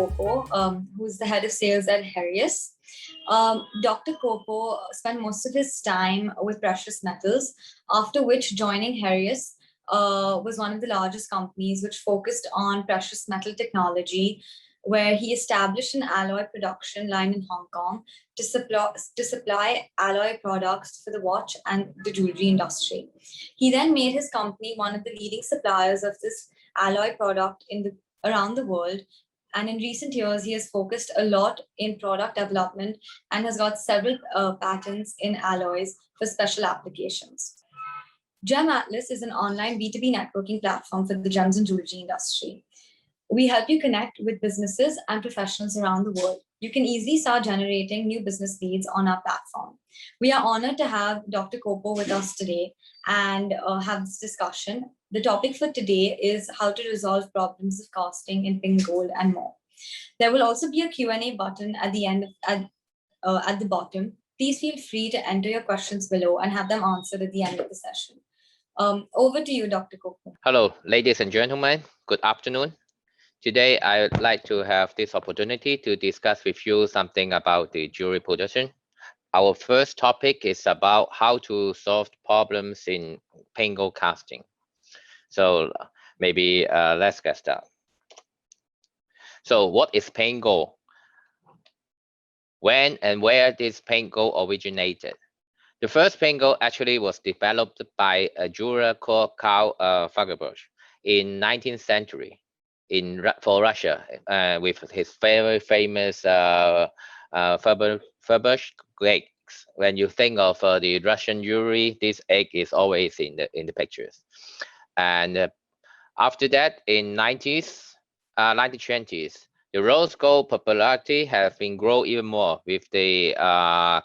Kopo, who's the head of sales at Heraeus. Dr. Kopo spent most of his time with precious metals, after which joining Heraeus was one of the largest companies which focused on precious metal technology, where he established an alloy production line in Hong Kong to supply alloy products for the watch and the jewelry industry. He then made his company one of the leading suppliers of this alloy product around the world. And in recent years, he has focused a lot in product development and has got several patents in alloys for special applications. GemAtlas is an online B2B networking platform for the gems and jewelry industry. We help you connect with businesses and professionals around the world. You can easily start generating new business leads on our platform. We are honored to have Dr. Kopo with us today and have this discussion. The topic for today is how to resolve problems of casting in pink gold and more. There will also be a Q&A button at the end at the bottom. Please feel free to enter your questions below and have them answered at the end of the session. Over to you, Dr. Kopo. Hello, ladies and gentlemen. Good afternoon. Today, I would like to have this opportunity to discuss with you something about the jewelry production. Our first topic is about how to solve problems in pink gold casting. So maybe let's get started. So what is pink gold? When and where this pink gold originated? The first pink gold actually was developed by a jeweler called Karl Fagerberg in 19th century. For Russia, with his very famous Faberge eggs. When you think of the Russian jewelry, this egg is always in the pictures. And after that, in 1920s, the rose gold popularity has been grown even more with the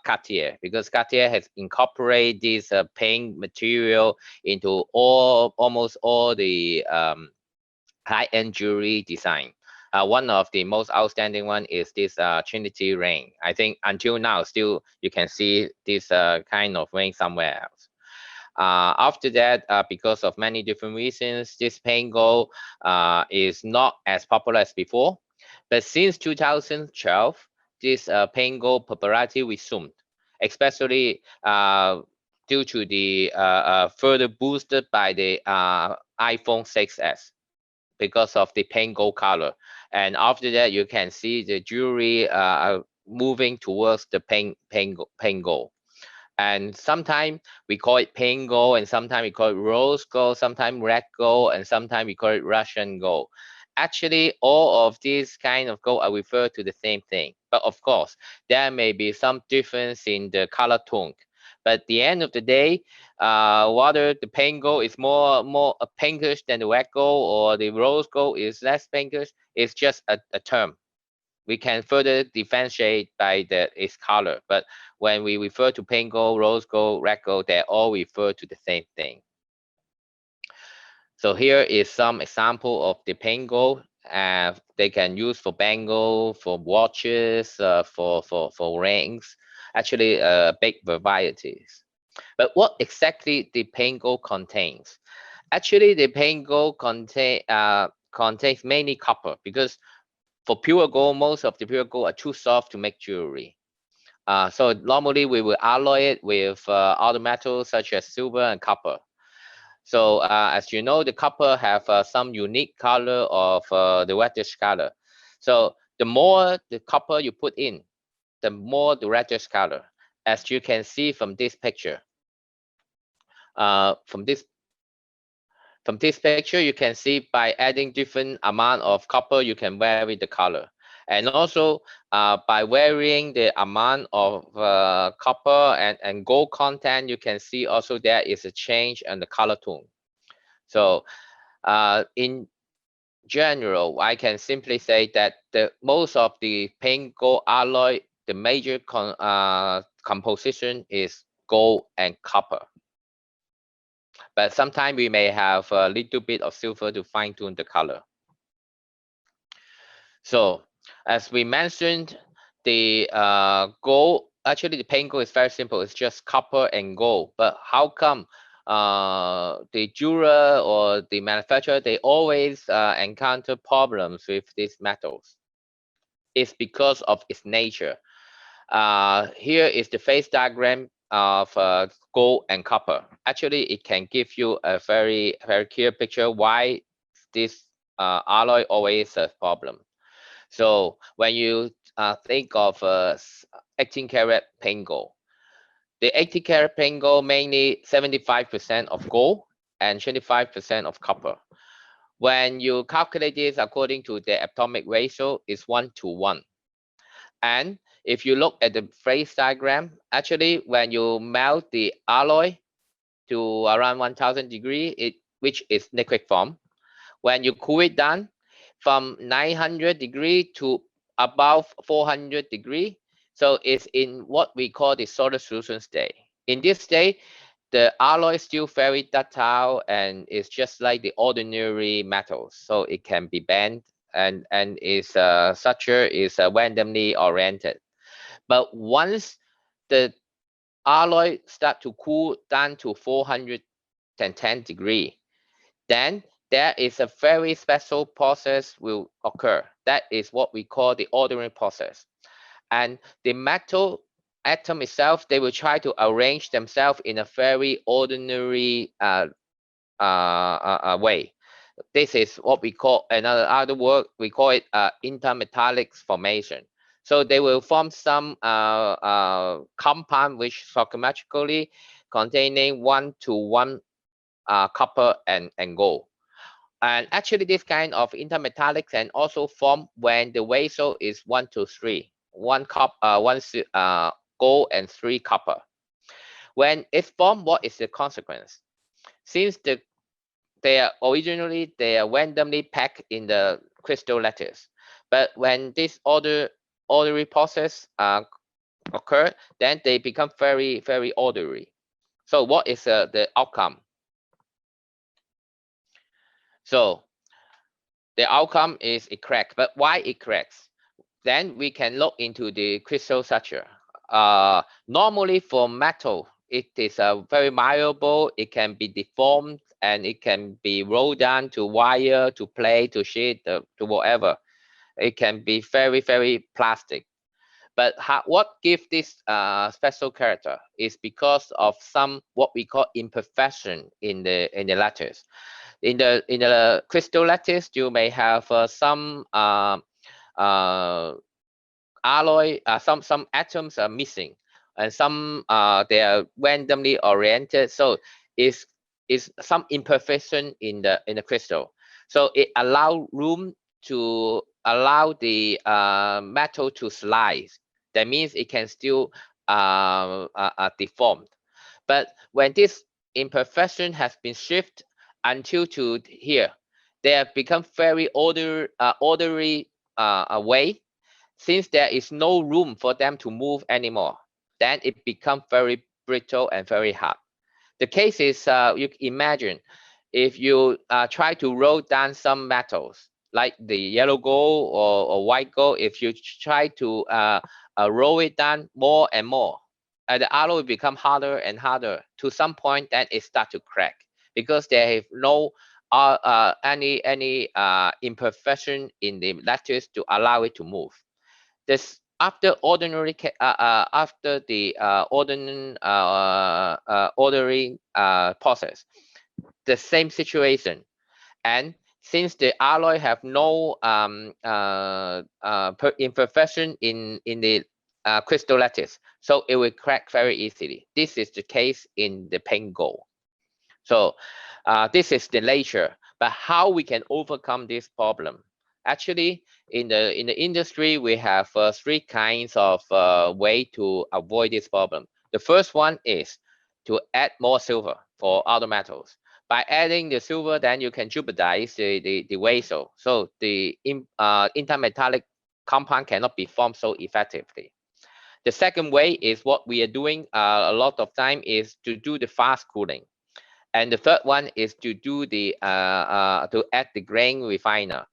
Cartier, because Cartier has incorporated this pink material into almost all the high-end jewelry design. One of the most outstanding one is this Trinity ring. I think until now, still you can see this kind of ring somewhere else. After that, because of many different reasons, this pink gold is not as popular as before. But since 2012, this pink gold popularity resumed, especially due to the further boosted by the iPhone 6s. Because of the pink gold color. And after that, you can see the jewelry moving towards the pink gold. And sometimes we call it pink gold, and sometimes we call it rose gold, sometimes red gold, and sometimes we call it Russian gold. Actually, all of these kind of gold are referred to the same thing. But of course, there may be some difference in the color tone. But at the end of the day, whether the pink gold is more pinkish than the red gold or the rose gold is less pinkish, it's just a term. We can further differentiate by its color. But when we refer to pink gold, rose gold, red gold, they all refer to the same thing. So here is some example of the pink gold. They can use for bangle, for watches, for rings. Actually, big varieties. But what exactly the pink gold contains? Actually, the pink gold contains mainly copper, because for pure gold, most of the pure gold are too soft to make jewelry. So normally we will alloy it with other metals such as silver and copper. So as you know, the copper have some unique color of the reddish color. So the more the copper you put in, the more the reddish color, as you can see from this picture. From this picture, you can see by adding different amount of copper, you can vary the color. And also by varying the amount of copper and gold content, you can see also there is a change in the color tone. So in general, I can simply say that most of the pink gold alloy, the major composition is gold and copper. But sometimes we may have a little bit of silver to fine tune the color. So as we mentioned, the gold, actually the pink gold is very simple. It's just copper and gold. But how come the jeweler or the manufacturer, they always encounter problems with these metals? is because of its nature. Here is the phase diagram of gold and copper. Actually, it can give you a very clear picture why this alloy always a problem. So when you think of 18 karat pink gold, the 80 karat pink gold mainly 75% of gold and 25% of copper. When you calculate this according to the atomic ratio, is 1:1. And if you look at the phase diagram, actually when you melt the alloy to around 1000 degree, which is liquid form, when you cool it down from 900 degree to above 400 degree, so it's in what we call the solid solution state. In this state, the alloy is still very ductile and it's just like the ordinary metals, so it can be bent and its structure is randomly oriented. But once the alloy start to cool down to 410 degree, then there is a very special process will occur. That is what we call the ordering process. And the metal atom itself, they will try to arrange themselves in a very ordinary way. This is what we call, another other word, we call it intermetallic formation. So they will form some compound which stoichiometrically containing 1:1 copper and gold. And actually this kind of intermetallics can also form when the ratio is 1:3, one gold and 3 copper. When it's formed, what is the consequence? Since they are randomly packed in the crystal lattice, but when this orderly process occur, then they become very orderly. So what is the outcome? So the outcome is it cracks. But why it cracks? Then we can look into the crystal structure. Normally for metal, it is very malleable. It can be deformed and it can be rolled down to wire, to plate, to sheet, to whatever. It can be very plastic. But what gives this special character is because of some what we call imperfection in the lattice. In the crystal lattice, you may have some alloy, some atoms are missing, and some they are randomly oriented. So is some imperfection in the crystal. So it allow room to allow the metal to slide. That means it can still deformed. But when this imperfection has been shifted until to here, they have become very orderly way. Since there is no room for them to move anymore, then it becomes very brittle and very hard. The case is you imagine if you try to roll down some metals like the yellow gold or white gold, if you try to roll it down more and more, the alloy will become harder and harder to some point that it start to crack because there have no any imperfection in the lattice to allow it to move. This after ordinary after the ordering process, the same situation. And since the alloy have no imperfection in the crystal lattice, so it will crack very easily. This is the case in the pink gold. So this is the nature, but how we can overcome this problem? Actually, in the industry, we have 3 kinds of way to avoid this problem. The first one is to add more silver for other metals. By adding the silver, then you can jeopardize the ratio. So the intermetallic compound cannot be formed so effectively. The second way is what we are doing a lot of time is to do the fast cooling. And the third one is to do the to add the grain refiner.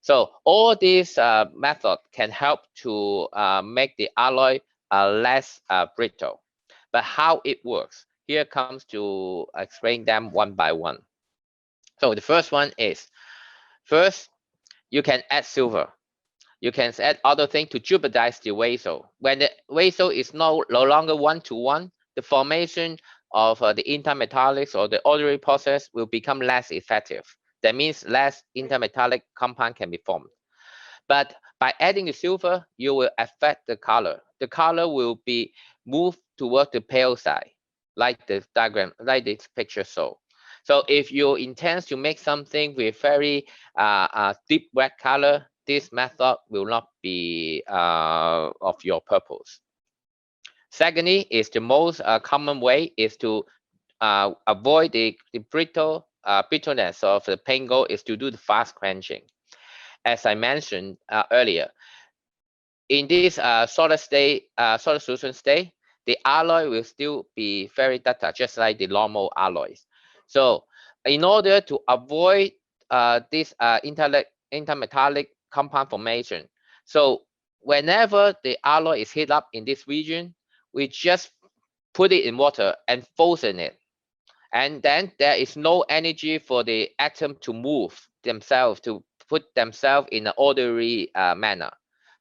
So all these methods can help to make the alloy less brittle. But how it works, here comes to explain them one by one. So the first one is, first, you can add silver. You can add other things to jeopardize the vessel. When the vessel is no longer one-to-one, the formation of the intermetallics or the ordinary process will become less effective. That means less intermetallic compound can be formed. But by adding the silver, you will affect the color. The color will be moved toward the pale side, like the diagram, like this picture show. So if you intend to make something with very deep red color, this method will not be of your purpose. Secondly, is the most common way is to avoid the brittleness of the paint gold is to do the fast quenching. As I mentioned earlier, in this solid solution state, the alloy will still be very ductile, just like the normal alloys. So in order to avoid this intermetallic compound formation, so whenever the alloy is heated up in this region, we just put it in water and frozen it. And then there is no energy for the atom to move themselves, to put themselves in an orderly manner.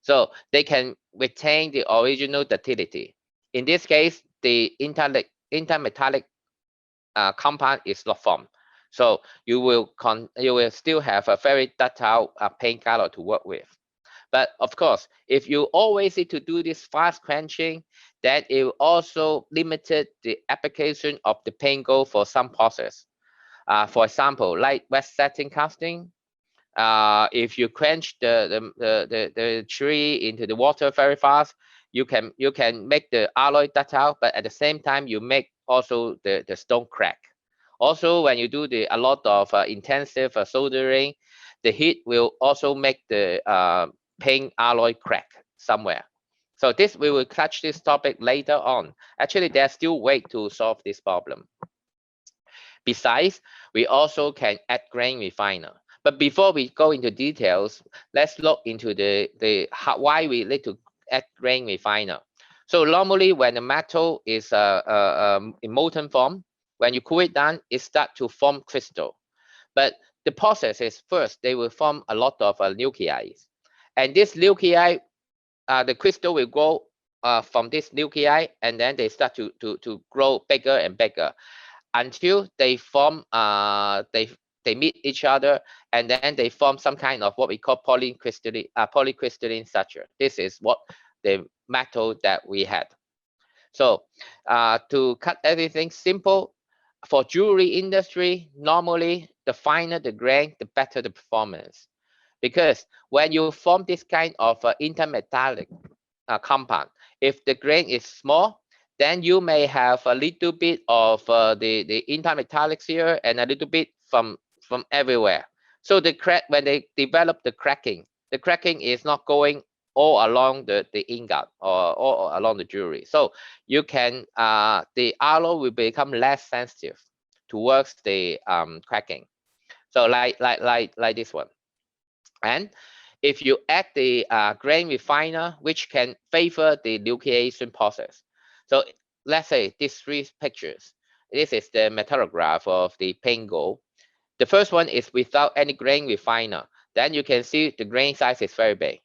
So they can retain the original ductility. In this case, the intermetallic compound is not formed. So you will still have a very ductile paint color to work with. But of course, if you always need to do this fast quenching, then it will also limited the application of the paint gold for some process. For example, like wet setting casting, if you quench the tree into the water very fast, you can make the alloy ductile, but at the same time you make also the stone crack. Also, when you do a lot of intensive soldering, the heat will also make the paint alloy crack somewhere. So this we will touch this topic later on. Actually, there's still way to solve this problem. Besides, we also can add grain refiner. But before we go into details, let's look into why we need to add grain refiner. So normally when the metal is in molten form, when you cool it down, it starts to form crystal. But the process is first, they will form a lot of nuclei. And this nuclei, the crystal will grow from this nuclei, and then they start to grow bigger and bigger until they form, they meet each other, and then they form some kind of what we call polycrystalline structure. This is what the metal that we had. So to cut everything simple, for jewelry industry, normally the finer the grain, the better the performance. Because when you form this kind of intermetallic compound, if the grain is small, then you may have a little bit of the intermetallics here and a little bit from everywhere. So the crack, when they develop the cracking is not going all along the ingot or all along the jewelry. So you can the alloy will become less sensitive towards the cracking. So like this one. And if you add the grain refiner, which can favor the nucleation process. So let's say these three pictures. This is the metallograph of the paint gold. The first one is without any grain refiner. Then you can see the grain size is very big.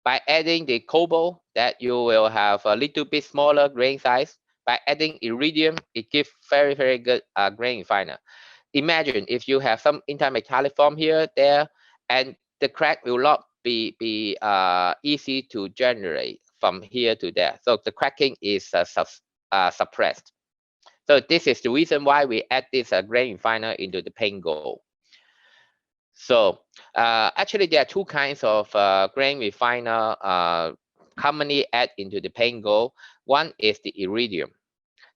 By adding the Kopo, that you will have a little bit smaller grain size. By adding iridium, it gives very good grain refiner. Imagine if you have some intermetallic form here, there, and the crack will not be easy to generate from here to there. So the cracking is suppressed. So this is the reason why we add this grain refiner into the paint gold. So actually, there are two kinds of grain refiner commonly add into the paint gold. One is the iridium.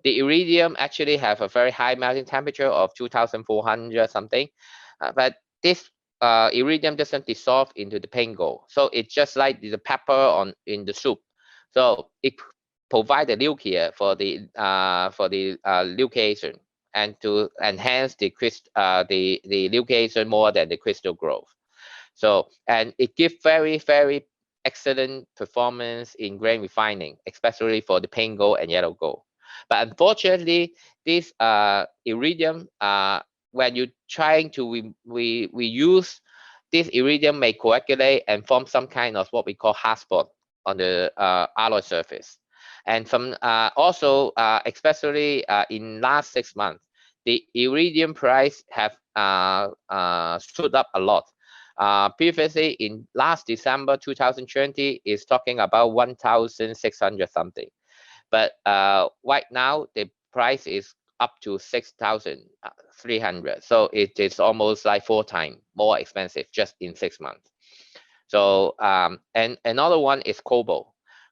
The iridium actually have a very high melting temperature of 2,400 something, but this iridium doesn't dissolve into the paint gold. So it's just like the pepper in the soup. So it provides the nuclear for the nucleation and to enhance the nucleation more than the crystal growth. So, and it gives very excellent performance in grain refining, especially for the paint gold and yellow gold. But unfortunately, this iridium, when you're trying to reuse this iridium may coagulate and form some kind of what we call hotspot on the alloy surface. And from also, especially in last 6 months, the iridium price have stood up a lot. Previously in last December 2020 is talking about 1,600 something, but right now the price is up to 6,300. So it is almost like 4 times more expensive just in 6 months. So and another one is Kopo.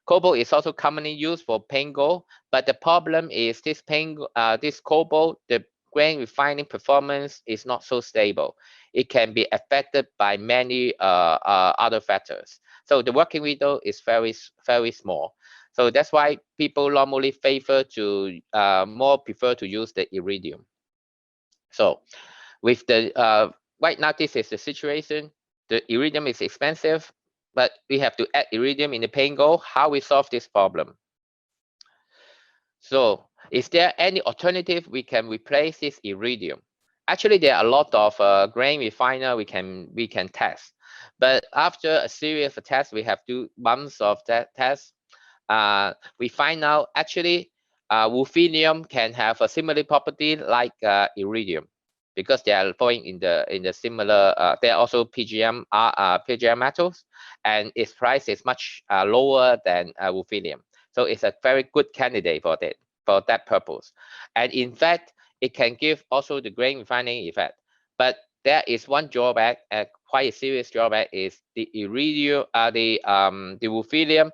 Kopo is also commonly used for pink gold, but the problem is this this Kopo, the grain refining performance is not so stable. It can be affected by many other factors. So the working window is very small. So that's why people normally more prefer to use the iridium. So with the right now, this is the situation. The iridium is expensive, but we have to add iridium in the pink gold. How we solve this problem? So is there any alternative we can replace this iridium? Actually, there are a lot of grain refiner we can test, but after a series of tests, we have 2 months of that test. We find out actually ruthenium can have a similar property like iridium, because they are falling in the similar. They are also PGM metals, and its price is much lower than ruthenium. So it's a very good candidate for that purpose. And in fact, it can give also the grain refining effect. But there is one drawback, quite a serious drawback, is the iridium, the ruthenium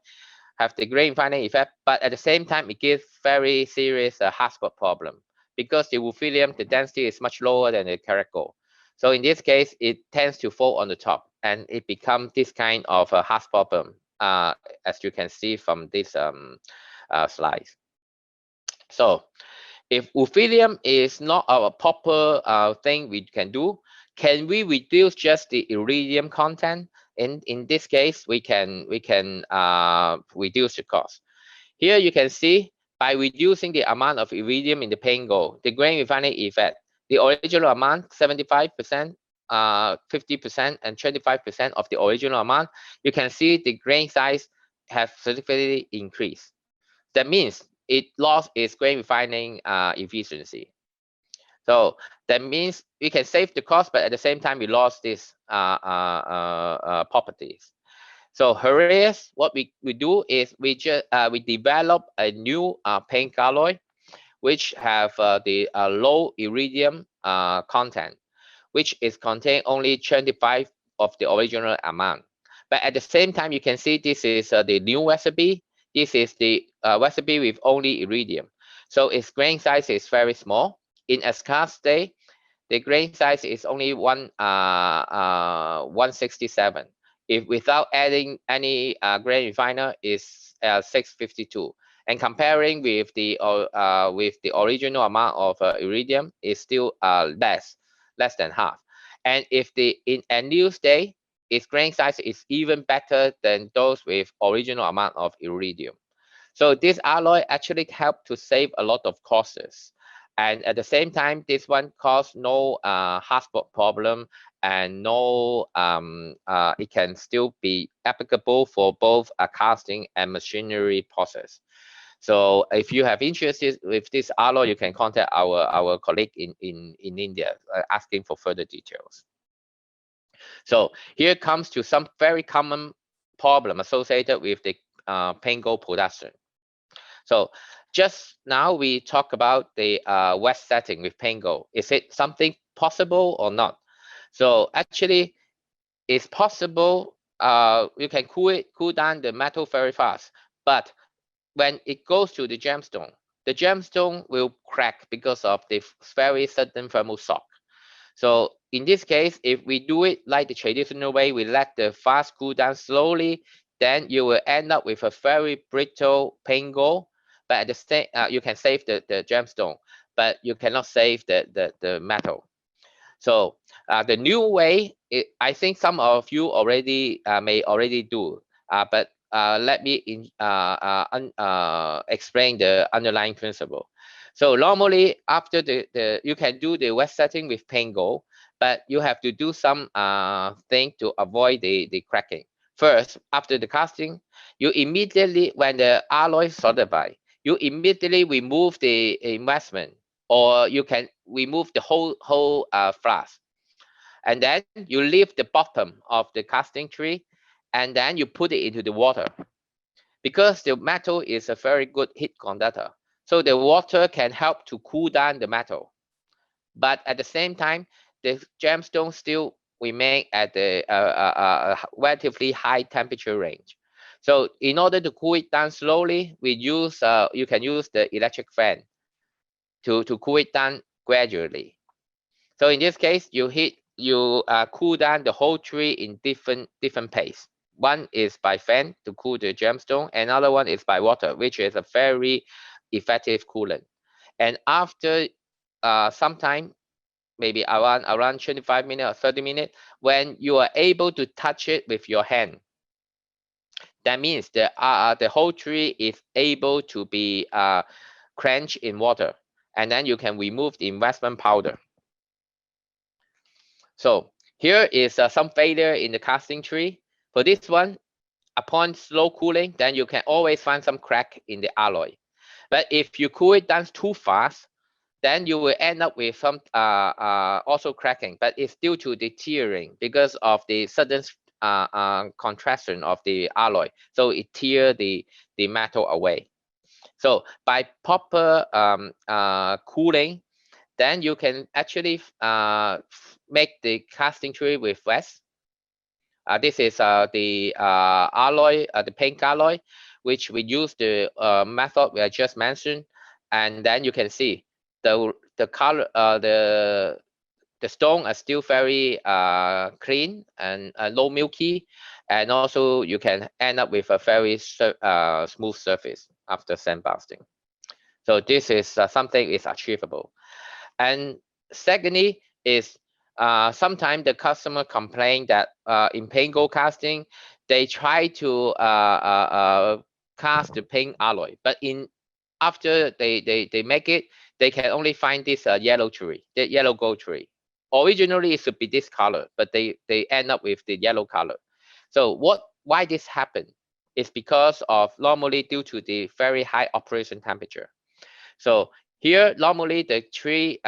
have the grain refining effect, but at the same time, it gives very serious hotspot problem, because the ruthenium, the density is much lower than the carat gold. So in this case, it tends to fall on the top, and it becomes this kind of a hotspot problem, as you can see from this slides. So if ruthenium is not our proper thing we can do, can we reduce just the iridium content? In this case, we can reduce the cost. Here you can see, by reducing the amount of iridium in the pink gold, the grain refining effect, the original amount 75%, 50%, and 25% of the original amount, you can see the grain size have significantly increased. That means it lost its grain refining efficiency. So that means we can save the cost, but at the same time we lost these properties. So Heraeus, what we do is we develop a new pink alloy, which have the low iridium content, which is contain only 25 of the original amount. But at the same time, you can see this is the new recipe. This is the recipe with only iridium. So its grain size is very small. In a scarce state, the grain size is only 167. If without adding any grain refiner, is 652. And comparing with the original amount of iridium, is still less than half. And if in a new state, its grain size is even better than those with original amount of iridium. So this alloy actually helped to save a lot of costs. And at the same time, this one caused no hotspot problem, and no it can still be applicable for both a casting and machinery process. So if you have interest with this alloy, you can contact our colleague in India asking for further details. So here comes to some very common problem associated with the pink gold production. So just now we talk about the wet setting with pink gold. Is it something possible or not? So actually, it's possible. You can cool down the metal very fast, but when it goes to the gemstone will crack because of the very sudden thermal shock. So in this case, if we do it like the traditional way, we let the fast cool down slowly, then you will end up with a very brittle pink gold. But at the same, you can save the gemstone, but you cannot save the metal. So the new way, I think some of you already may already do, but let me explain the underlying principle. So normally after you can do the wet setting with pink gold, but you have to do some thing to avoid the cracking. First, after the casting, you immediately, when the alloy solidify, you immediately remove the investment, or you can remove the whole flask, and then you leave the bottom of the casting tree, and then you put it into the water, because the metal is a very good heat conductor. So the water can help to cool down the metal, but at the same time, the gemstone still remain at the relatively high temperature range. So in order to cool it down slowly, we use you can use the electric fan to cool it down gradually. So in this case, you cool down the whole tree in different pace. One is by fan to cool the gemstone, another one is by water, which is a very effective coolant. And after some time, maybe around 25 minutes or 30 minutes, when you are able to touch it with your hand, that means the whole tree is able to be quenched in water, and then you can remove the investment powder. So here is some failure in the casting tree. For this one, upon slow cooling, then you can always find some crack in the alloy. But if you cool it down too fast, then you will end up with some also cracking, but it's due to the tearing because of the sudden contraction of the alloy. So it tear the metal away. So by proper cooling, then you can actually make the casting tree with less. This is the alloy, the pink alloy, which we use the method we just mentioned, and then you can see the color, the stone are still very clean and low milky, and also you can end up with a very smooth surface after sandblasting. So this is something is achievable. And secondly is sometimes the customer complain that in pink gold casting, they try to cast the pink alloy, but after they make it, they can only find this yellow tree, the yellow gold tree. Originally it should be this color, but they end up with the yellow color. So why this happened is because of normally due to the very high operation temperature. So here, normally the tree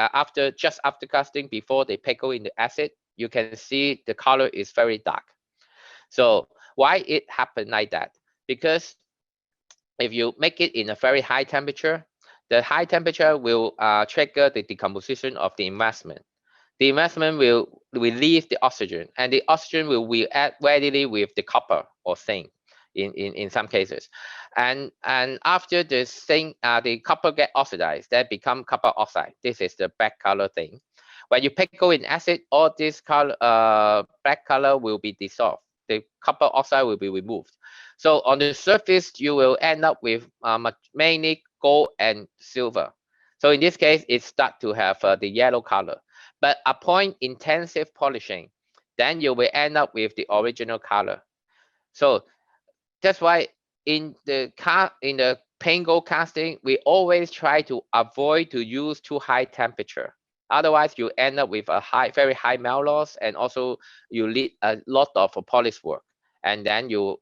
just after casting, before they pickle in the acid, you can see the color is very dark. So why it happened like that? Because if you make it in a very high temperature, the high temperature will trigger the decomposition of the investment. The investment will release the oxygen, and the oxygen will react readily with the copper or zinc in some cases. And after the zinc, the copper get oxidized, that become copper oxide. This is the black color thing. When you pickle in acid, all this color, black color will be dissolved. The copper oxide will be removed. So on the surface, you will end up with mainly gold and silver. So in this case, it start to have the yellow color. But upon intensive polishing, then you will end up with the original color. So that's why in the pink gold casting, we always try to avoid to use too high temperature. Otherwise, you end up with a very high melt loss, and also you need a lot of polish work, and then you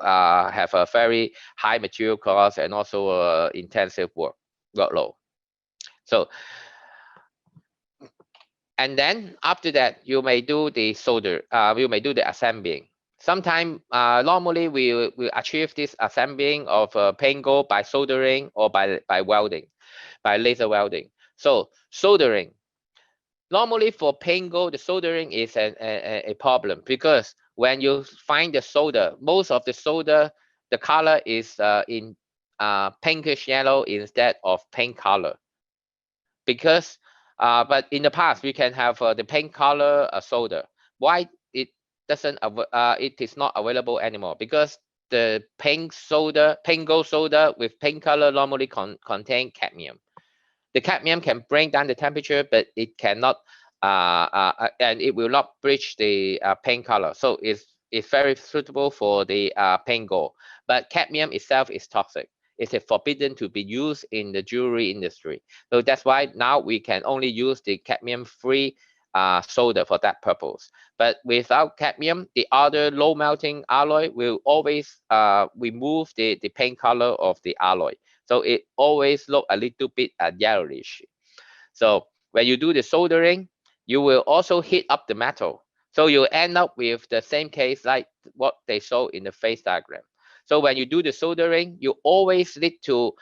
have a very high material cost and also intensive workload. So, and then after that, you may do the solder. You may do the assembling. Sometimes, normally we achieve this assembling of pink gold by soldering or by welding, by laser welding. So soldering. Normally for pink gold, the soldering is a problem, because when you find the solder, most of the solder, the color is in pinkish yellow instead of pink color. Because but in the past we can have the pink color solder. Why it doesn't it is not available anymore? Because the pink gold solder with pink color normally contain cadmium. The cadmium can bring down the temperature, but it cannot and it will not breach the pink color. So it's very suitable for the pink gold. But cadmium itself is toxic. It's forbidden to be used in the jewelry industry. So that's why now we can only use the cadmium-free solder for that purpose. But without cadmium, the other low melting alloy will always remove the paint color of the alloy. So it always look a little bit yellowish. So when you do the soldering, you will also heat up the metal. So you end up with the same case like what they show in the phase diagram. So when you do the soldering, you always need to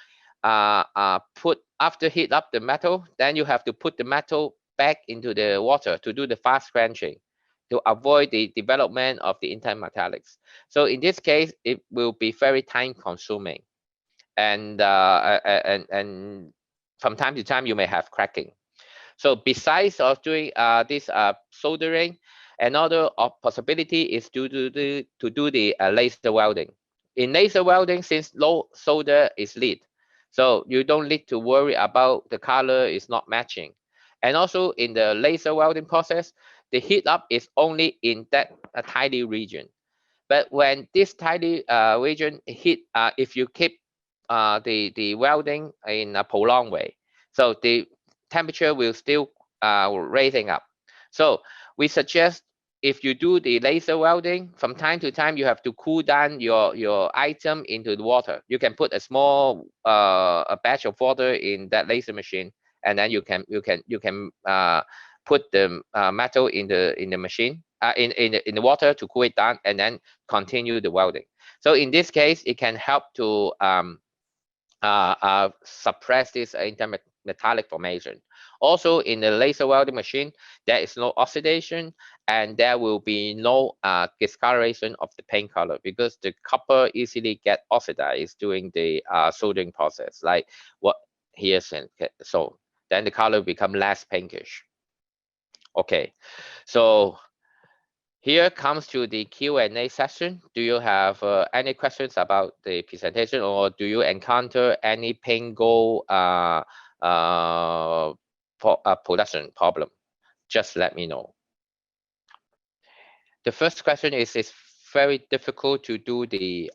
put, after heat up the metal, then you have to put the metal back into the water to do the fast quenching to avoid the development of the intermetallics. So in this case, it will be very time consuming. And from time to time, you may have cracking. So besides of doing this soldering, another possibility is to do the laser welding. In laser welding, since low solder is lead, so you don't need to worry about the color is not matching. And also in the laser welding process, the heat up is only in that tiny region. But when this tiny region heat, if you keep the welding in a prolonged way, so the temperature will still raising up. So we suggest if you do the laser welding, from time to time you have to cool down your item into the water. You can put a small a batch of water in that laser machine, and then you can put the metal in the machine in the water to cool it down, and then continue the welding. So in this case, it can help to suppress this intermetallic formation. Also, in the laser welding machine, there is no oxidation, and there will be no discoloration of the paint color, because the copper easily get oxidized during the soldering process, like what here said. So then the color become less pinkish. Okay, so here comes to the Q&A session. Do you have any questions about the presentation, or do you encounter any pink gold production problem? Just let me know. The first question is, it's very difficult to do the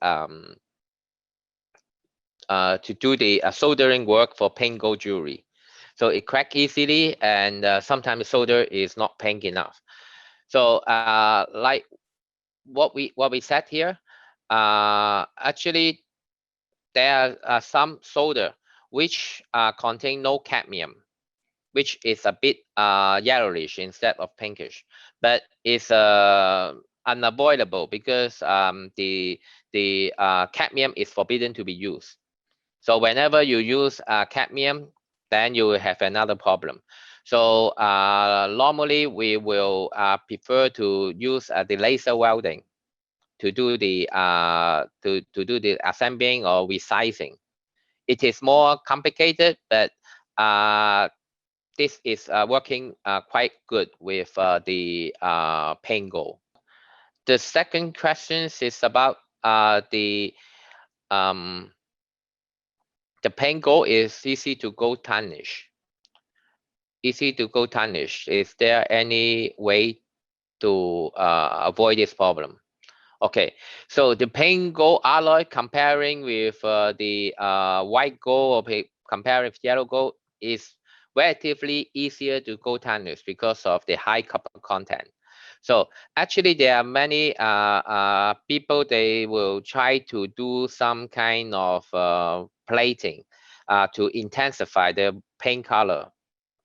soldering work for pink gold jewelry. So it cracks easily, and sometimes the solder is not pink enough. So like what we said here, actually there are some solder which contain no cadmium, which is a bit yellowish instead of pinkish, but it's unavoidable because the cadmium is forbidden to be used. So whenever you use cadmium, then you will have another problem. So normally we will prefer to use the laser welding to do the assembling or resizing. It is more complicated, but this is working quite good with the pink gold. The second question is about the pink gold is easy to go tarnish. Easy to go tarnish. Is there any way to avoid this problem? Okay, so the pink gold alloy comparing with the white gold or comparing with yellow gold is relatively easier to go tarnish because of the high copper content. So actually there are many people, they will try to do some kind of plating to intensify the paint color.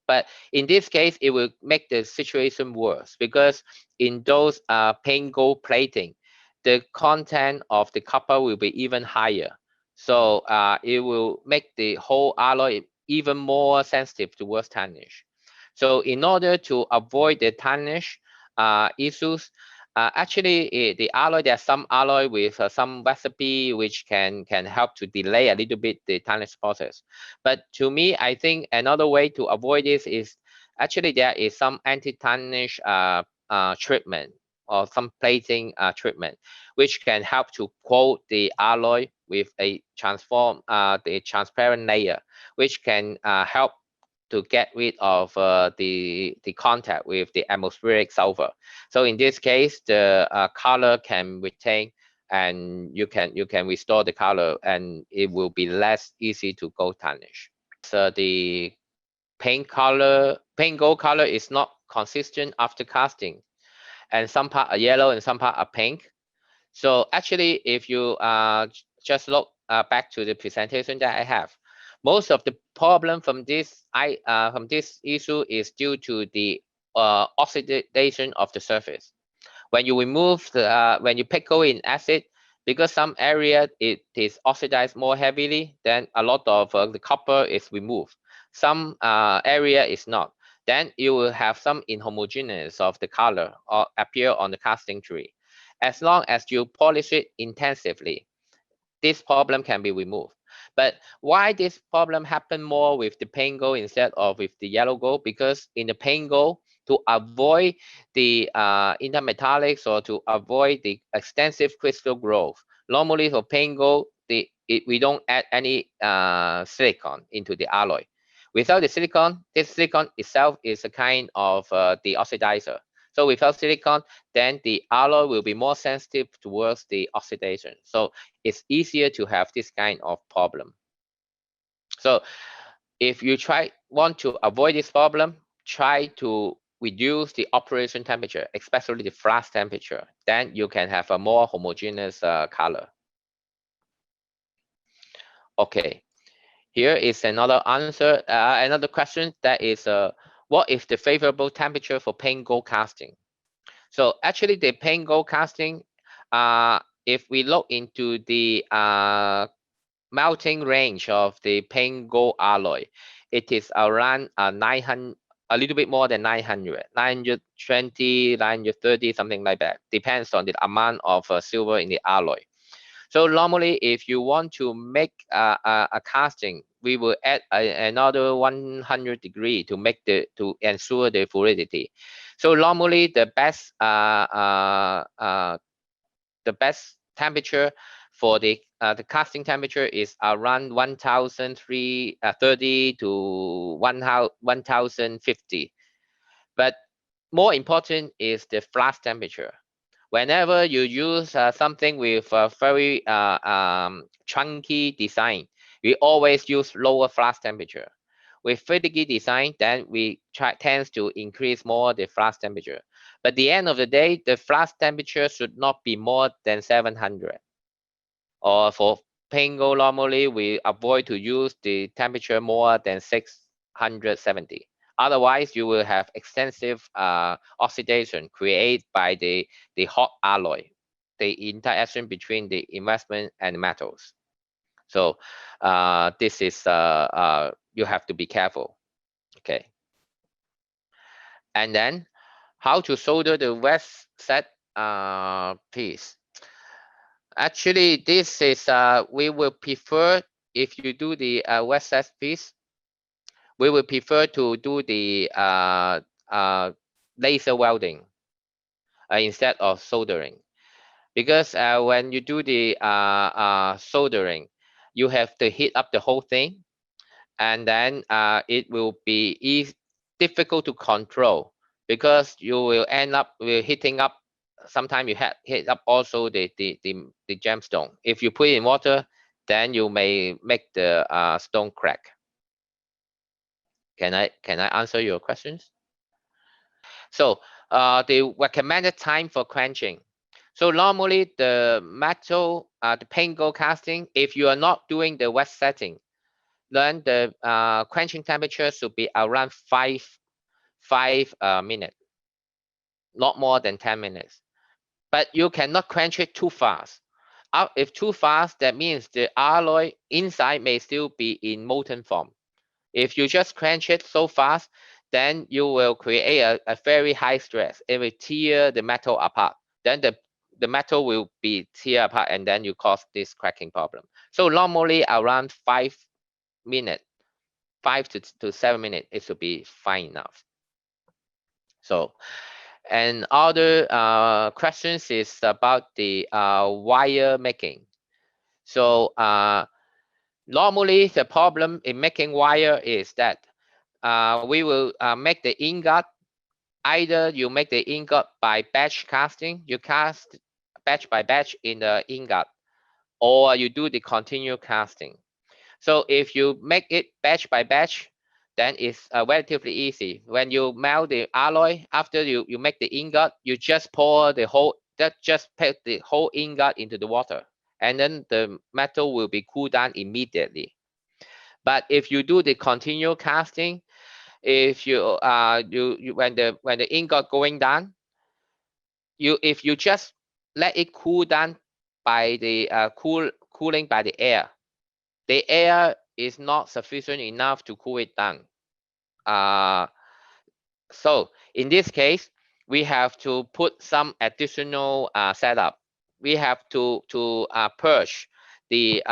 But in this case, it will make the situation worse, because in those paint gold plating, the content of the copper will be even higher. So it will make the whole alloy even more sensitive towards tarnish. So in order to avoid the tarnish issues, actually the alloy, there's some alloy with some recipe which can help to delay a little bit the tarnish process. But to me, I think another way to avoid this is actually there is some anti-tarnish treatment or some plating treatment, which can help to coat the alloy with a the transparent layer, which can help to get rid of the contact with the atmospheric sulfur. So in this case, the color can retain, and you can restore the color, and it will be less easy to go tarnish. So the paint gold color is not consistent after casting, and some part are yellow and some part are pink. So actually, if you just look back to the presentation that I have, most of the problem from this issue is due to the oxidation of the surface. When you remove the when you pickle in acid, because some area it is oxidized more heavily, then a lot of the copper is removed. Some area is not. Then you will have some inhomogeneous of the color or appear on the casting tree. As long as you polish it intensively, this problem can be removed. But why this problem happen more with the pink gold instead of with the yellow gold? Because in the pink gold, to avoid the intermetallics or to avoid the extensive crystal growth, normally for pink gold, we don't add any silicon into the alloy. Without the silicon, this silicon itself is a kind of the oxidizer. So without silicon, then the alloy will be more sensitive towards the oxidation. So it's easier to have this kind of problem. So if you want to avoid this problem, try to reduce the operation temperature, especially the flash temperature. Then you can have a more homogeneous color. Okay, here is another answer, another question that is, what is the favorable temperature for pink gold casting? So actually the pink gold casting, if we look into the melting range of the pink gold alloy, it is around 900, a little bit more than 900, 920, 930, something like that. Depends on the amount of silver in the alloy. So normally, if you want to make a casting, we will add another 100 degree to make to ensure the fluidity. So normally, the best temperature for the casting temperature is around 1030 to 1050. But more important is the flash temperature. Whenever you use something with a very chunky design, we always use lower flash temperature. With finicky design, then we tends to increase more the flash temperature. But at the end of the day, the flash temperature should not be more than 700. Or for pink gold, normally we avoid to use the temperature more than 670. Otherwise, you will have extensive oxidation created by the hot alloy, the interaction between the investment and metals. So this is you have to be careful. Okay. And then how to solder the wet set piece. Actually, this is we will prefer, if you do the wet set piece, we will prefer to do the laser welding instead of soldering, because when you do the soldering, you have to heat up the whole thing, and then it will be difficult to control, because you will end up with heating up. Sometimes you heat up also the gemstone. If you put it in water, then you may make the stone crack. Can I answer your questions? So the recommended time for quenching. So normally the metal, the pink gold casting, if you are not doing the wet setting, then the quenching temperature should be around 5 minutes, not more than 10 minutes. But you cannot quench it too fast. If too fast, that means the alloy inside may still be in molten form. If you just quench it so fast, then you will create a very high stress. It will tear the metal apart. Then the metal will be tear apart, and then you cause this cracking problem. So normally around 5 minutes, 5 to 7 minutes, it should be fine enough. So, and other questions is about the wire making. So normally the problem in making wire is that we will make the ingot. Either you make the ingot by batch casting, you cast batch by batch in the ingot, or you do the continuous casting. So if you make it batch by batch, then it's relatively easy. When you melt the alloy, after you make the ingot, you just pour the whole, just put the whole ingot into the water, and then the metal will be cooled down immediately. But if you do the continual casting, if you when the ingot going down, if you just let it cool down by the cooling by the air is not sufficient enough to cool it down. So in this case, we have to put some additional setup. We have to purge the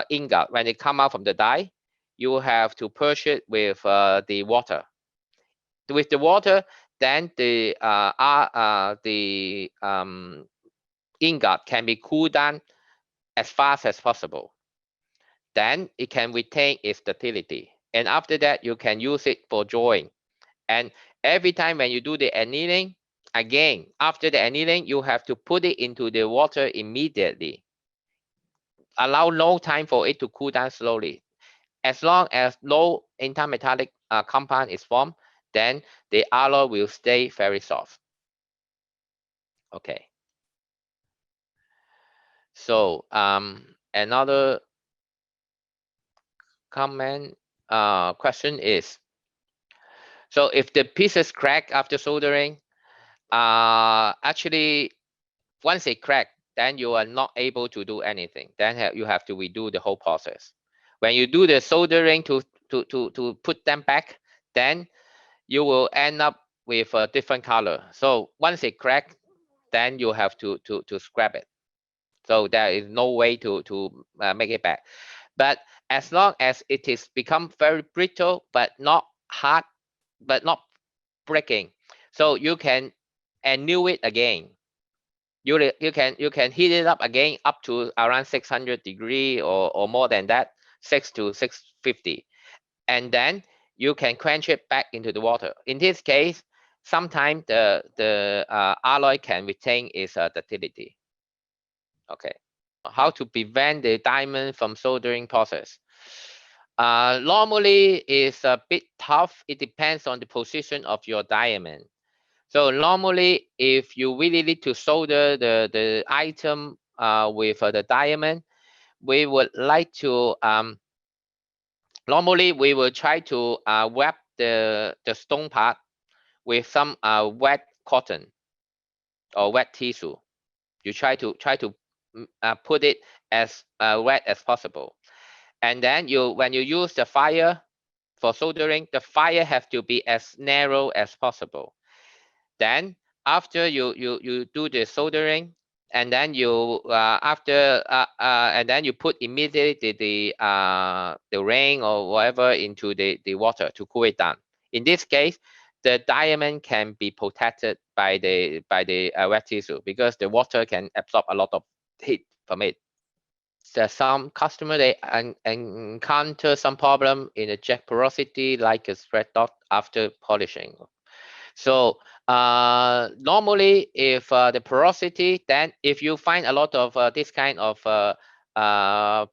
ingot when it come out from the die. You have to purge it with the water. With the water, then the ingot can be cooled down as fast as possible. Then it can retain its ductility, and after that you can use it for drawing. And every time when you do the annealing, again, after the annealing, you have to put it into the water immediately. Allow no time for it to cool down slowly. As long as no intermetallic compound is formed, then the alloy will stay very soft. Okay. So another comment question is, so if the pieces crack after soldering, actually once they crack, then you are not able to do anything. Then you have to redo the whole process. When you do the soldering to put them back, then you will end up with a different color. So once it crack, then you have to scrap it. So there is no way to make it back. But as long as it is become very brittle, but not hard, but not breaking, so you can anneal it again. You can heat it up again up to around 600 degree or more than that, 6 to 650, and then you can quench it back into the water. In this case, sometimes the alloy can retain its ductility. Okay, how to prevent the diamond from soldering process? Normally is a bit tough. It depends on the position of your diamond. So normally, if you really need to solder the item with the diamond, we would like to normally we will try to wrap the stone part with some wet cotton or wet tissue. You try to put it as wet as possible, and then when you use the fire for soldering, the fire has to be as narrow as possible. Then after you do the soldering, and then you and then you put immediately the rain or whatever into the water to cool it down. In this case, the diamond can be protected by the wet tissue because the water can absorb a lot of heat from it. There's some customer they encounter some problem in the jet porosity, like a spread dot after polishing. So normally, if the porosity, then if you find a lot of this kind of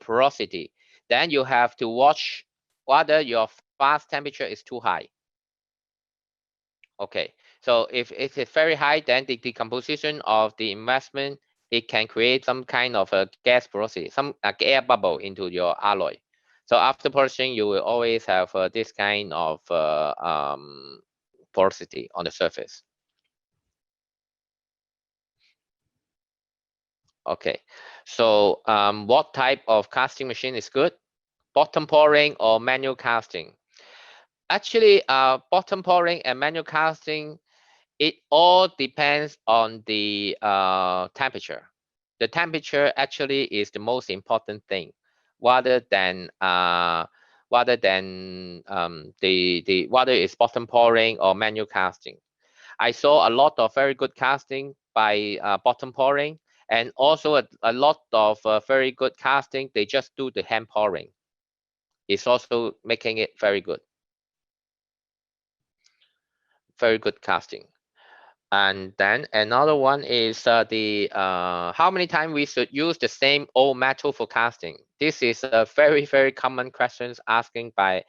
porosity, then you have to watch whether your fast temperature is too high. Okay, so if it is very high, then the decomposition of the investment, it can create some kind of a gas porosity, some air bubble into your alloy. So after polishing, you will always have this kind of porosity on the surface. Okay, so what type of casting machine is good? Bottom pouring or manual casting? Actually, bottom pouring and manual casting, it all depends on the temperature. The temperature actually is the most important thing, rather than whether it's bottom pouring or manual casting. I saw a lot of very good casting by bottom pouring, and also a lot of very good casting. They just do the hand pouring. It's also making it very good casting. And then another one is how many times we should use the same old metal for casting. This is a very common questions asked by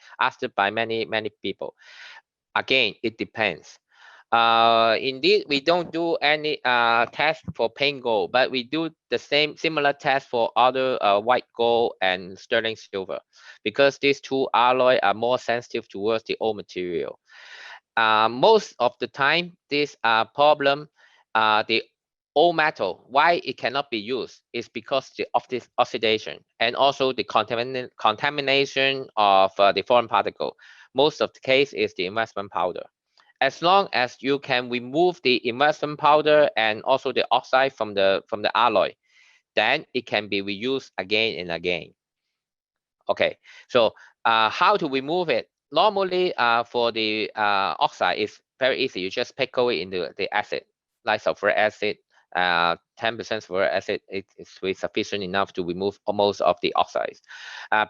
many people. Again, it depends. Indeed, we don't do any test for pink gold, but we do the similar test for other white gold and sterling silver, because these two alloy are more sensitive towards the old material. Most of the time, this problem, the old metal, why it cannot be used is because of this oxidation and also the contamination of the foreign particle. Most of the case is the investment powder. As long as you can remove the investment powder and also the oxide from the alloy, then it can be reused again and again. Okay, so how to remove it? Normally, for the oxide, it's very easy. You just pickle it into the acid, like sulfuric acid. 10% sulfuric acid is sufficient enough to remove most of the oxides.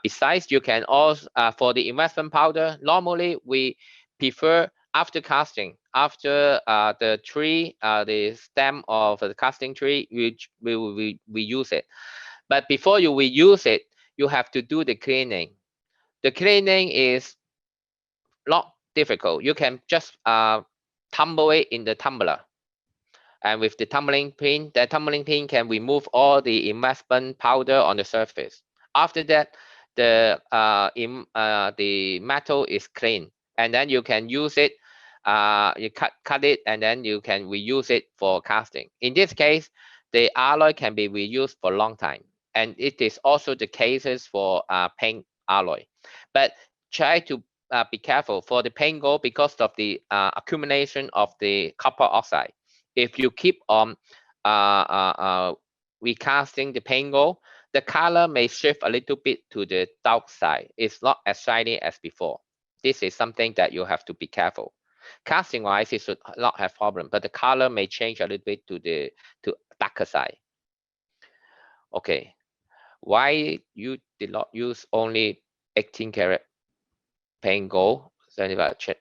Besides, you can also, for the investment powder, normally we prefer after casting, after the tree, the stem of the casting tree, we use it. But before you reuse it, you have to do the cleaning. The cleaning is not difficult. You can just tumble it in the tumbler. And with the tumbling pin can remove all the investment powder on the surface. After that, the metal is clean, and then you can use it. You cut it, and then you can reuse it for casting. In this case, the alloy can be reused for a long time, and it is also the cases for pink alloy. But try to be careful for the pink gold because of the accumulation of the copper oxide. If you keep on recasting the pink gold, the color may shift a little bit to the dark side. It's not as shiny as before. This is something that you have to be careful. Casting wise, it should not have problem, but the color may change a little bit to the darker side. Okay, why you did not use only 18 karat pink gold, 20%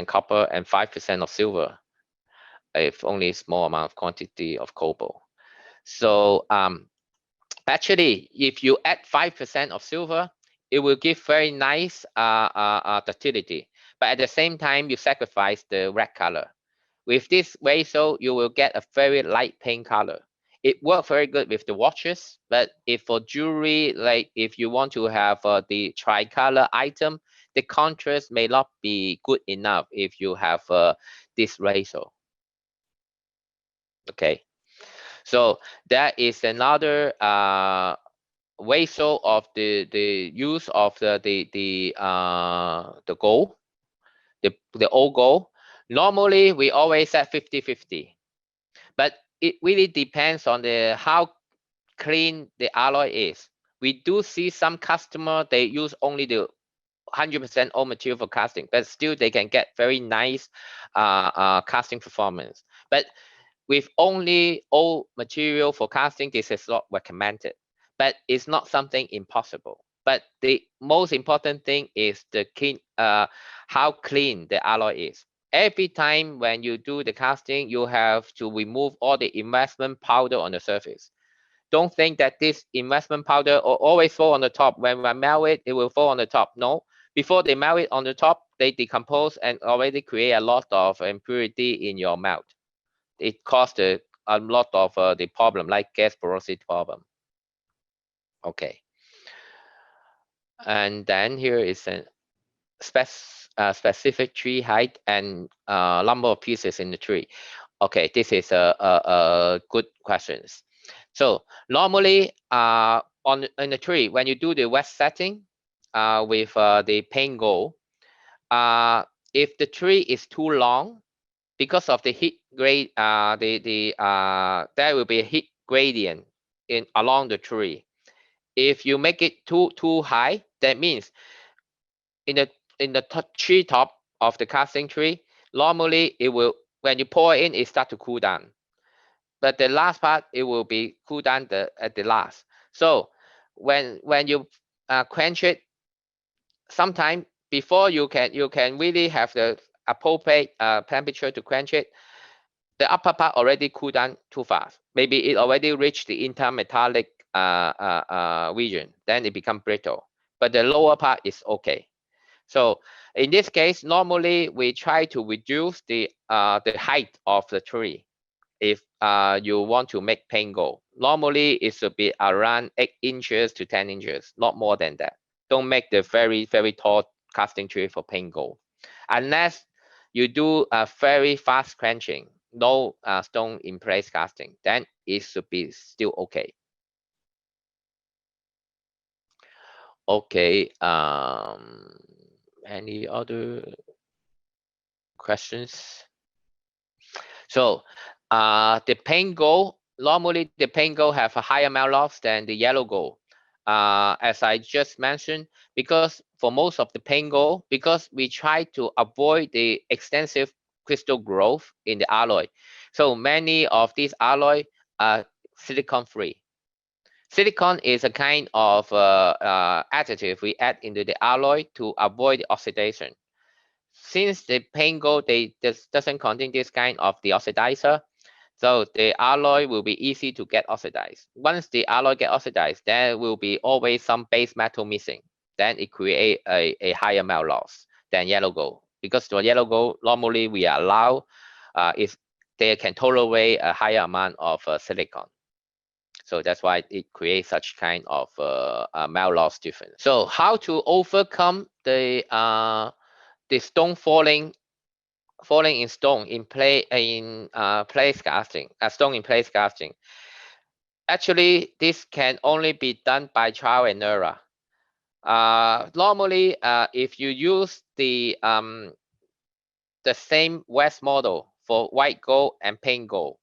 copper and 5% of silver, if only a small amount of quantity of Kopo? So actually, if you add 5% of silver, it will give very nice ductility. But at the same time, you sacrifice the red color. With this ratio, you will get a very light pink color. It works very good with the watches, but if for jewelry, like if you want to have the tricolor item, the contrast may not be good enough if you have this ratio. Okay, so that is another ratio of the use of the gold, the old gold. Normally we always set 50-50, but it really depends on the how clean the alloy is. We do see some customer, they use only the 100% old material for casting, but still they can get very nice casting performance. But with only old material for casting, this is not recommended, but it's not something impossible. But the most important thing is the clean, how clean the alloy is. Every time when you do the casting, you have to remove all the investment powder on the surface. Don't think that this investment powder will always fall on the top. When I melt it, it will fall on the top. No, before they melt it on the top, they decompose and already create a lot of impurity in your melt. It caused a lot of the problem, like gas porosity problem. Okay. And then here is a specific tree height and number of pieces in the tree. Okay, this is a good questions. So normally in the tree, when you do the wet setting with the pink gold, if the tree is too long, because of the heat grade, there will be a heat gradient along the tree. If you make it too high, that means in the tree top of the casting tree, normally it will, when you pour in, it start to cool down. But the last part, it will be cool down at the last. So when you quench it, sometime before you can really have the appropriate temperature to quench it, the upper part already cooled down too fast. Maybe it already reached the intermetallic region, then it becomes brittle. But the lower part is okay. So in this case, normally we try to reduce the height of the tree. If you want to make pink gold, normally it should be around 8 inches to 10 inches, not more than that. Don't make the very tall casting tree for pink gold, unless you do a very fast quenching, no stone in place casting, then it should be still okay. Okay, any other questions? So the pink gold, normally the pink gold have a higher melt loss than the yellow gold. As I just mentioned, because for most of the pink gold, because we try to avoid the extensive crystal growth in the alloy. So many of these alloy are silicon free. Silicon is a kind of additive we add into the alloy to avoid the oxidation. Since the pink gold doesn't contain this kind of the oxidizer, so the alloy will be easy to get oxidized. Once the alloy get oxidized, there will be always some base metal missing. Then it create a higher melt loss than yellow gold. Because for yellow gold, normally we allow if they can tolerate a higher amount of silicon. So that's why it creates such kind of melt loss difference. So how to overcome the stone falling in stone in place casting, stone in place casting. Actually, this can only be done by trial and error. Normally, if you use the same West model for white gold and pink gold,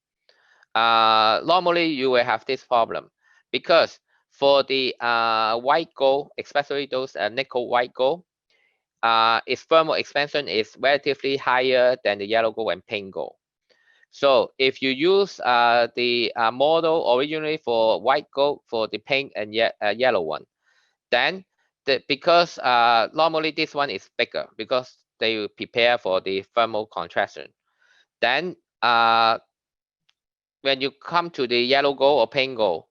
normally you will have this problem, because for the white gold, especially those nickel white gold, its thermal expansion is relatively higher than the yellow gold and pink gold. So if you use the model originally for white gold for the pink and yellow one, then because normally this one is bigger because they will prepare for the thermal contraction. Then when you come to the yellow gold or pink gold,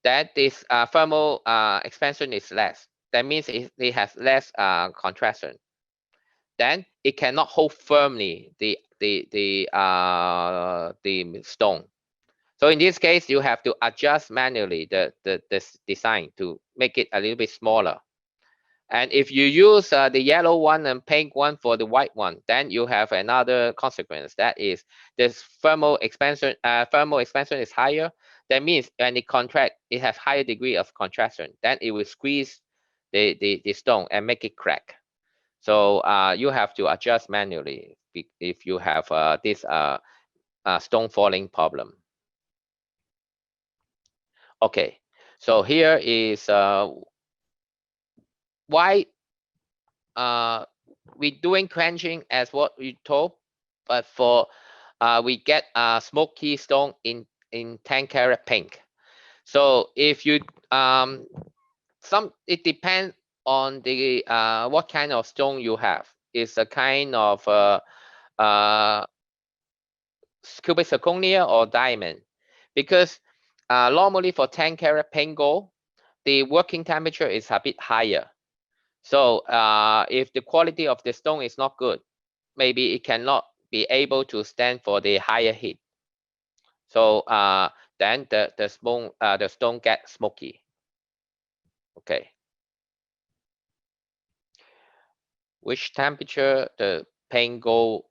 that this thermal expansion is less. That means it has less contraction. Then it cannot hold firmly the stone. So in this case, you have to adjust manually the design to make it a little bit smaller. And if you use the yellow one and pink one for the white one, then you have another consequence. That is, this thermal expansion is higher. That means when it contract, it has higher degree of contraction. Then it will squeeze the stone and make it crack. So you have to adjust manually if you have this stone falling problem. Okay, so here is why we doing quenching as what we told, but for we get a smoky stone in 10 karat pink. So if you it depends on the what kind of stone you have. It's a kind of cubic zirconia or diamond, because normally for 10 karat pink gold, the working temperature is a bit higher. So if the quality of the stone is not good, maybe it cannot be able to stand for the higher heat. So then the stone gets smoky. Okay. Which temperature the pink gold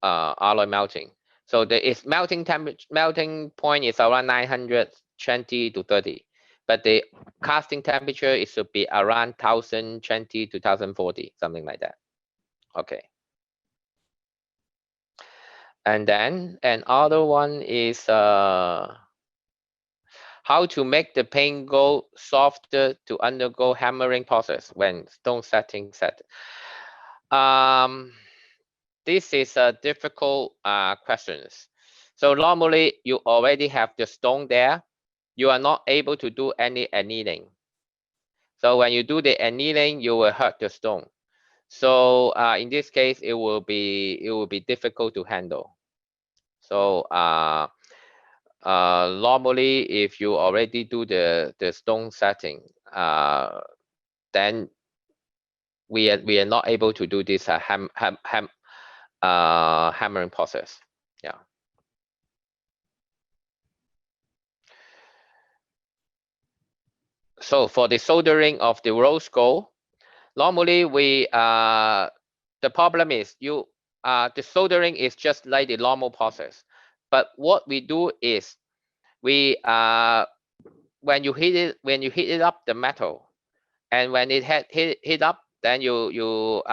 alloy melting? So the melting point is around 920 to 30, but the casting temperature it should be around 1020 to 1040, something like that. Okay. And then another one is how to make the pink gold softer to undergo hammering process when stone setting set. This is a difficult questions. So normally you already have the stone there. You are not able to do any annealing. So when you do the annealing, you will hurt the stone. So in this case, it will be difficult to handle. So Normally, if you already do the stone setting, then we are not able to do this hammering process. Yeah. So for the soldering of the rose gold, normally we the problem is the soldering is just like the normal process, but what we do is we when you heat it up the metal, and when it heat up, then you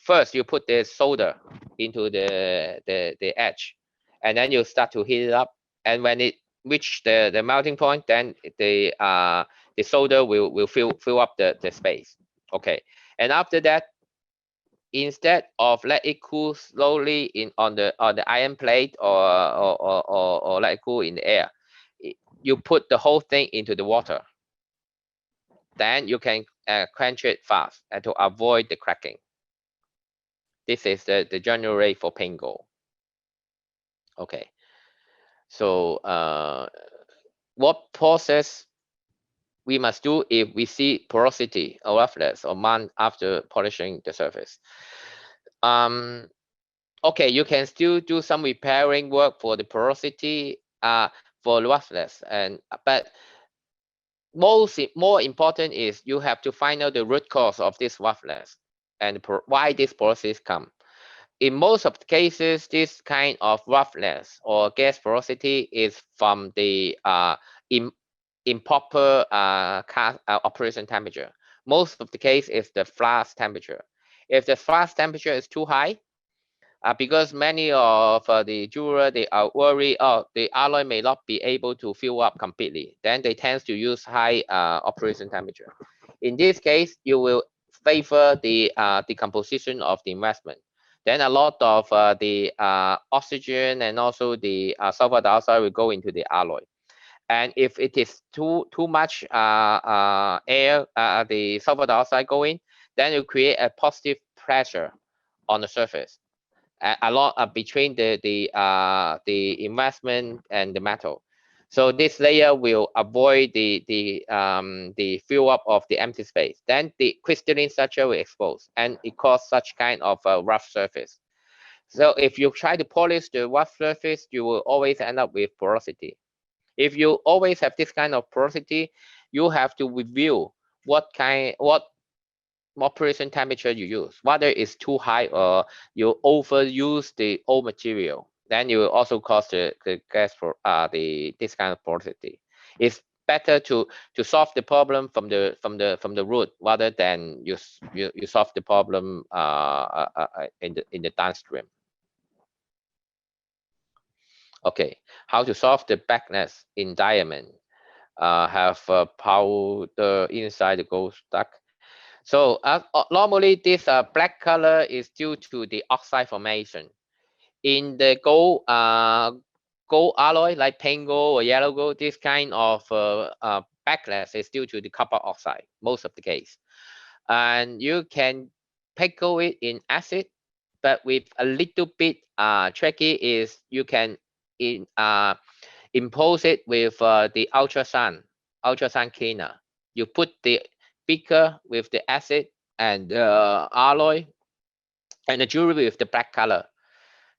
first you put the solder into the edge, and then you start to heat it up, and when it reach the melting point, then the solder will fill up the space. Okay, and after that, instead of let it cool slowly on the iron plate or let it cool in the air, you put the whole thing into the water. Then you can quench it fast and to avoid the cracking. This is the general rate for pink gold. Okay, so what process we must do if we see porosity or roughness or month after polishing the surface? Okay, you can still do some repairing work for the porosity, for roughness, but more important is you have to find out the root cause of this roughness and why this porosity come. In most of the cases, this kind of roughness or gas porosity is from the improper operation temperature. Most of the case is the flash temperature. If the flash temperature is too high, because many of the jeweler, they are worried, oh, the alloy may not be able to fill up completely. Then they tend to use high operation temperature. In this case, you will favor the decomposition of the investment. Then a lot of the oxygen and also the sulfur dioxide will go into the alloy. And if it is too much air, the sulfur dioxide going, then you create a positive pressure on the surface, a lot between the investment and the metal. So this layer will avoid the fill up of the empty space. Then the crystalline structure will expose, and it causes such kind of a rough surface. So if you try to polish the rough surface, you will always end up with porosity. If you always have this kind of porosity, you have to review what operation temperature you use, whether it's too high or you overuse the old material. Then you will also cause the gas for this kind of porosity. It's better to solve the problem from the root rather than you solve the problem in the downstream. Okay, how to solve the blackness in diamond? Have powder inside the gold stuck. So normally this black color is due to the oxide formation. In the gold alloy like pink gold or yellow gold, this kind of blackness is due to the copper oxide most of the case. And you can pickle it in acid, but with a little bit tricky is you can impose it with the ultrasound cleaner. You put the beaker with the acid and alloy and the jewelry with the black color.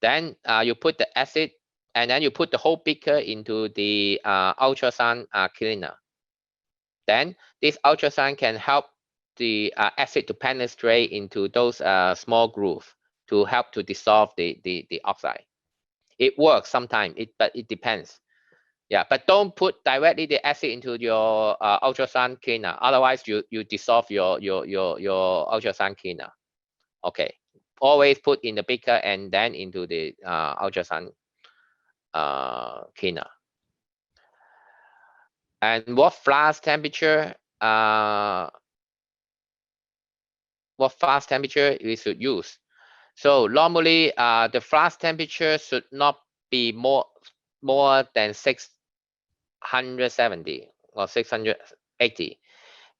Then you put the acid and then you put the whole beaker into the ultrasound cleaner. Then this ultrasound can help the acid to penetrate into those small grooves to help to dissolve the oxide. It works sometimes, but it depends. Yeah, but don't put directly the acid into your ultrasound cleaner. Otherwise, you dissolve your ultrasound cleaner. Okay, always put in the beaker and then into the ultrasound cleaner. And what flash temperature? What flash temperature we should use? So normally, the flash temperature should not be more than 670 or 680.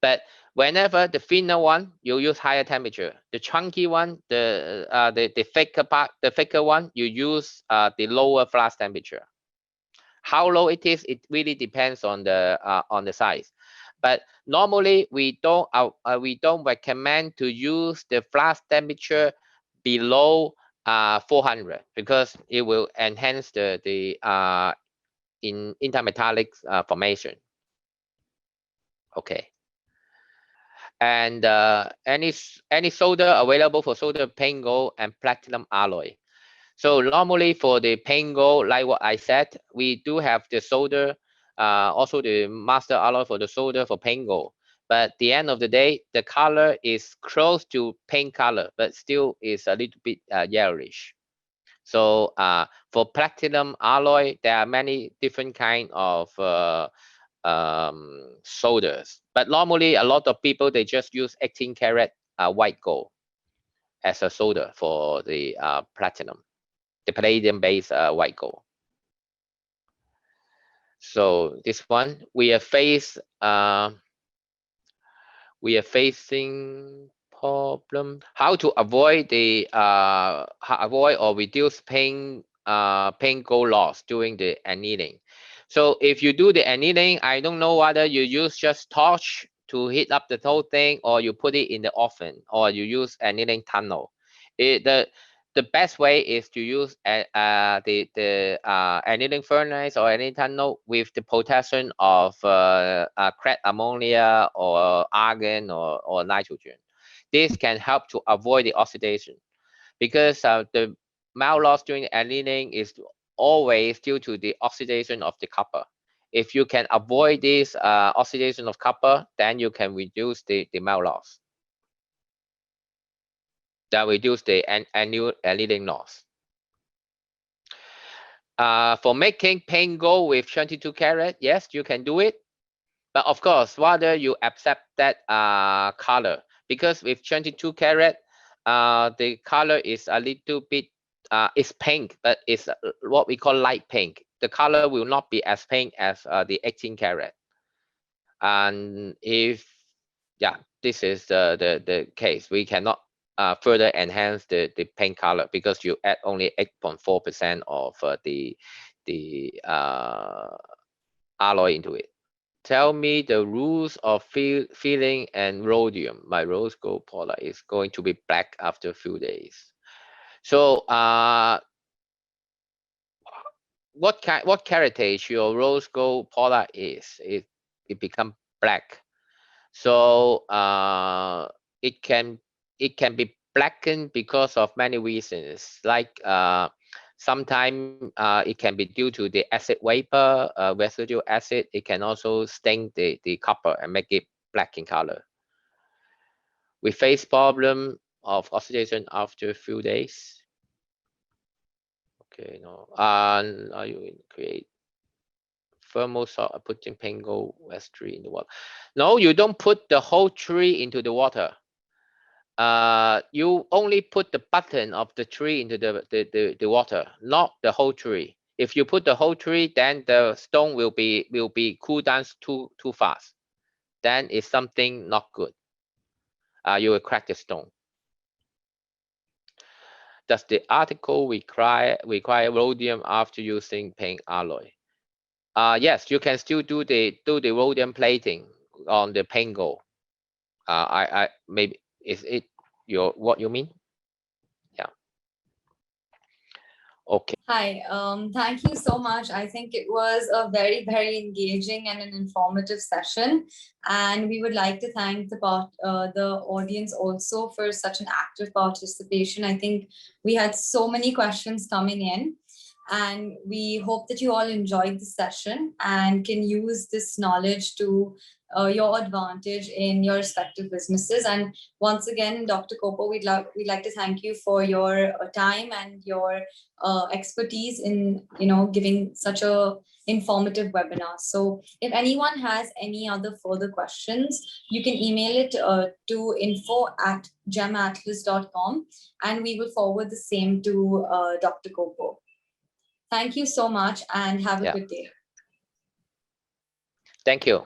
But whenever the thinner one, you use higher temperature. The chunky one, the thicker part, the thicker one, you use the lower flash temperature. how low it is, it really depends on the size. But normally we don't recommend to use the flash temperature below 400 because it will enhance the intermetallic formation. Okay. And any solder available for solder pink gold and platinum alloy. So normally for the pink gold, like what I said, we do have the solder, also the master alloy for the solder for pink gold. But at the end of the day, the color is close to pink color, but still is a little bit yellowish. So for platinum alloy, there are many different kind of solders. But normally, a lot of people, they just use 18 karat white gold as a solder for the platinum, the palladium-based white gold. So this one, we are facing problem how to avoid the avoid or reduce pink gold loss during the annealing. So if you do the annealing, I don't know whether you use just torch to heat up the whole thing, or you put it in the oven, or you use annealing tunnel. The best way is to use the annealing furnace or annealing tunnel with the potassium of cracked ammonia or argon or nitrogen. This can help to avoid the oxidation, because the melt loss during annealing is always due to the oxidation of the copper. If you can avoid this oxidation of copper, then you can reduce the melt loss. That reduce the annealing loss. For making pink gold with 22 karat, yes, you can do it. But of course, whether you accept that color, because with 22 karat, the color is a little bit, it's pink, but it's what we call light pink. The color will not be as pink as the 18 karat. And if, yeah, this is the case, we cannot further enhance the pink color because you add only 8.4% of the alloy into it. Tell me the rules of filling and rhodium. My rose gold product is going to be black after a few days. So what heritage your rose gold product is, it become black. So it can be blackened because of many reasons, like sometimes it can be due to the acid vapor, residual acid. It can also stain the copper and make it black in color. We face problem of oxidation after a few days. Okay, no. And are you create thermal salt, putting pink gold S3 in the water? No, you don't put the whole tree into the water. You only put the button of the tree into the water, not the whole tree. If you put the whole tree, then the stone will be cool down too fast. Then it's something not good. You will crack the stone. Does the article require rhodium after using pink alloy? Yes, you can still do the rhodium plating on the pink gold. I maybe is it what you mean? Yeah. Okay. Hi, thank you so much. I think it was a very, very engaging and an informative session. And we would like to thank the audience also for such an active participation. I think we had so many questions coming in. And we hope that you all enjoyed the session and can use this knowledge to your advantage in your respective businesses. And once again, Dr. Kopo, we'd like to thank you for your time and your expertise in giving such a informative webinar. So if anyone has any other further questions, you can email it to info@gematlas.com, and we will forward the same to Dr. Kopo. Thank you so much and have a good day. Thank you.